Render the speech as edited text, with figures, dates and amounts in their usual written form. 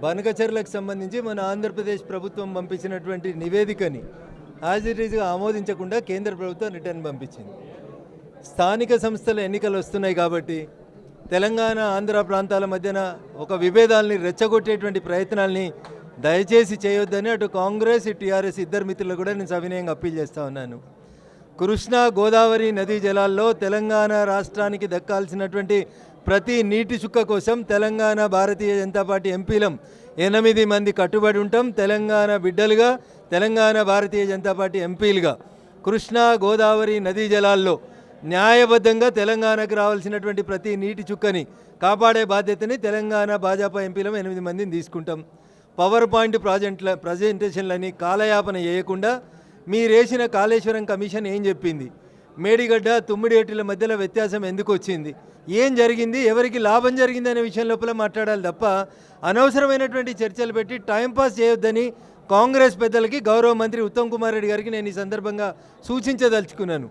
బనకచెర్లకు సంబంధించి మన ఆంధ్రప్రదేశ్ ప్రభుత్వం పంపించినటువంటి నివేదికని యాజ్ ఇట్ ఈజ్గా ఆమోదించకుండా కేంద్ర ప్రభుత్వం రిటర్న్ పంపించింది. స్థానిక సంస్థల ఎన్నికలు వస్తున్నాయి కాబట్టి తెలంగాణ ఆంధ్ర ప్రాంతాల మధ్యన ఒక విభేదాలని రెచ్చగొట్టేటువంటి ప్రయత్నాల్ని దయచేసి చేయొద్దని అటు కాంగ్రెస్ టీఆర్ఎస్ ఇద్దరు మిత్రులు కూడా నేను సవినయంగా అప్పీల్ చేస్తూ ఉన్నాను. కృష్ణా గోదావరి నదీ జలాల్లో తెలంగాణ రాష్ట్రానికి దక్కాల్సినటువంటి ప్రతి నీటి చుక్క కోసం తెలంగాణ భారతీయ జనతా పార్టీ ఎంపీలం 8 మంది కట్టుబడి ఉంటాం. తెలంగాణ బిడ్డలుగా, తెలంగాణ భారతీయ జనతా పార్టీ ఎంపీలుగా కృష్ణా గోదావరి నదీ జలాల్లో న్యాయబద్ధంగా తెలంగాణకు రావాల్సినటువంటి ప్రతి నీటి చుక్కని కాపాడే బాధ్యతని తెలంగాణ భాజపా ఎంపీలం 8 మందిని తీసుకుంటాం. పవర్ పాయింట్ ప్రజెంటేషన్లని కాలయాపన చేయకుండా మీరేసిన కాళేశ్వరం కమిషన్ ఏం చెప్పింది, మేడిగడ్డ తుమ్మిడిగట్టుల మధ్యలో వ్యత్యాసం ఎందుకు వచ్చింది, ఏం జరిగింది, ఎవరికి లాభం జరిగింది అనే విషయం లోపల మాట్లాడాలి తప్ప అనవసరమైనటువంటి చర్చలు పెట్టి టైంపాస్ చేయొద్దని కాంగ్రెస్ పెద్దలకి గౌరవ మంత్రి ఉత్తమ్ కుమార్ రెడ్డి గారికి నేను ఈ సందర్భంగా సూచించదలుచుకున్నాను.